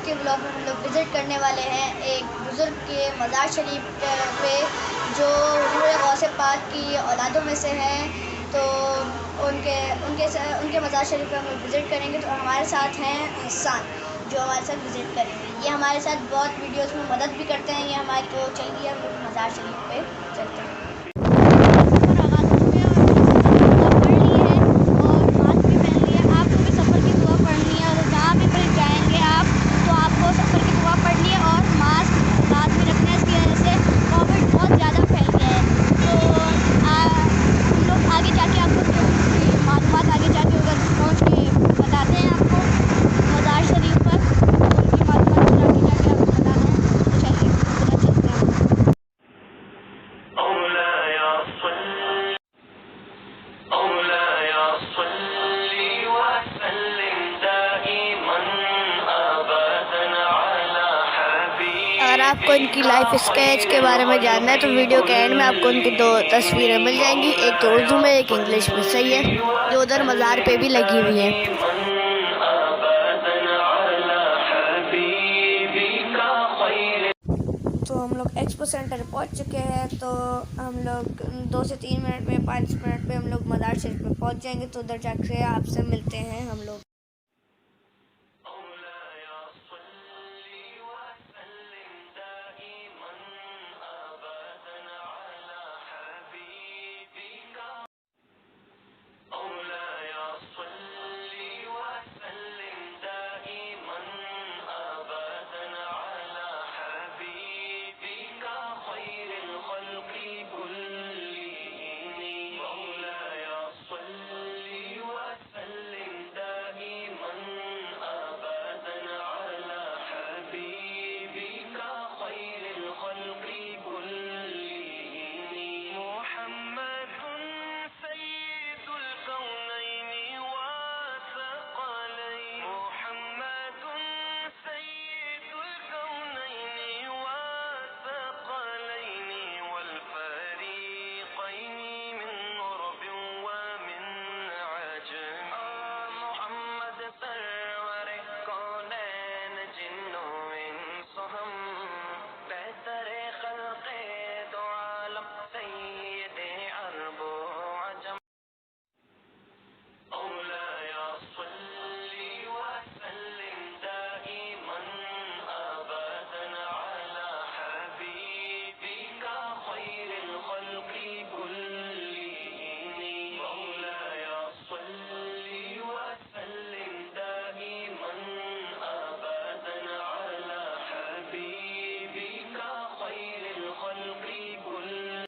के ब्लॉग में हम लोग विज़िट करने वाले हैं एक बुज़ुर्ग के मज़ार शरीफ पे, जो हुज़ूर गौसे पाक की औलादों में से हैं। तो उनके मज़ार शरीफ पे हम लोग विज़िट करेंगे। तो हमारे साथ हैं हसन, जो हमारे साथ विज़िट करेंगे। ये हमारे साथ बहुत वीडियोज़ में मदद भी करते हैं। ये हमारे तो चलिए हम लोग मज़ार शरीफ पे चलते हैं। अगर आपको इनकी लाइफ स्केच के बारे में जानना है तो वीडियो के एंड में आपको उनकी 2 तस्वीरें मिल जाएंगी, एक तो उर्दू में एक इंग्लिश में। सही है, जो उधर मज़ार पे भी लगी हुई है। तो हम लोग एक्सपो सेंटर पहुंच चुके हैं। तो हम लोग 2 से 3 मिनट में 5 मिनट में हम लोग मज़ार शरीफ में पहुंच जाएंगे। तो उधर जाके आपसे मिलते हैं हम लोग।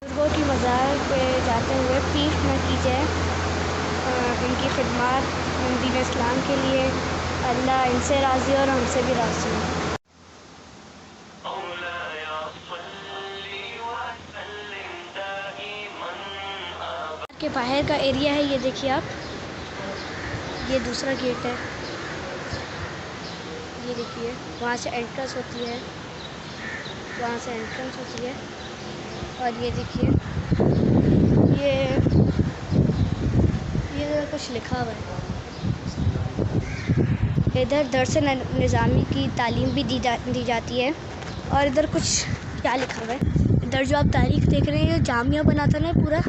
बुज़ुर्गों की मज़ार पे जाते हुए पीठ न कीजिए। इनकी खिदमत दीन इस्लाम के लिए अल्लाह इनसे राज़ी और हमसे भी राज़ी है। के बाहर का एरिया है, ये देखिए आप, ये दूसरा गेट है। ये देखिए, वहाँ से एंट्रेंस होती है, वहाँ से एंट्रेंस होती है। और ये देखिए, ये कुछ लिखा हुआ है। इधर दर्स निज़ामी की तालीम भी दी जाती है। और इधर कुछ क्या लिखा हुआ है, इधर जो आप तारीख देख रहे हैं, जामिया बनाता ना पूरा,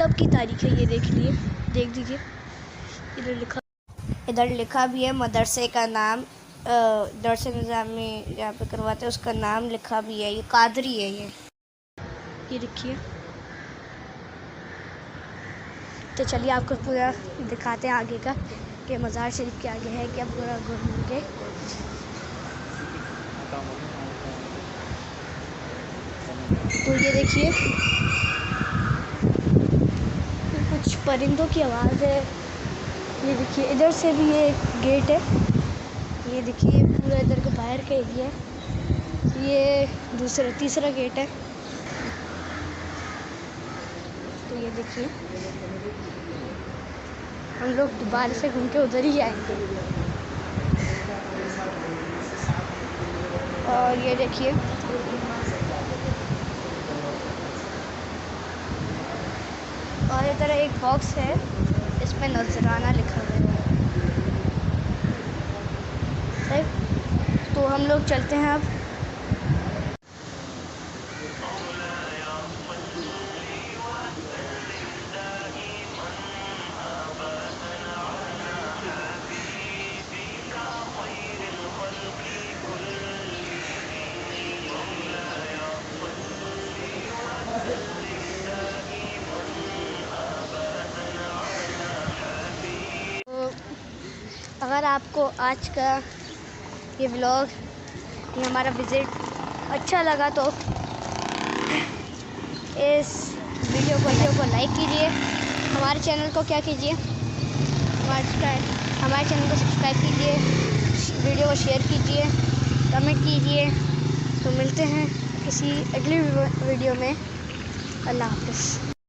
तब की तारीख है। ये देख दीजिए, इधर लिखा भी है मदरसे का नाम, दर्स निज़ामी जहाँ पे करवाते हैं उसका नाम लिखा भी है। ये कादरी है। ये देखिए। तो चलिए आपको पूरा दिखाते हैं आगे का, कि मज़ार शरीफ के आगे है क्या, पूरा घूम के। तो ये देखिए, कुछ परिंदों की आवाज़ है। ये देखिए, इधर से भी ये गेट है। ये देखिए, पूरा इधर का बाहर का एरिया है। ये तीसरा गेट है। तो ये देखिए, हम लोग दोबारा से घूम के उधर ही आएंगे। और ये देखिए, और इधर एक बॉक्स है, इसमें नजराना लिखा हुआ है। तो तो हम लोग चलते हैं अब। अगर आपको आज का ये व्लॉग, ये हमारा विज़िट अच्छा लगा तो इस वीडियो को लाइक कीजिए। हमारे चैनल को क्या कीजिए, हमारे चैनल को सब्सक्राइब कीजिए, वीडियो को शेयर कीजिए, कमेंट कीजिए। तो मिलते हैं किसी अगली वीडियो में। अल्लाह हाफ़िज़।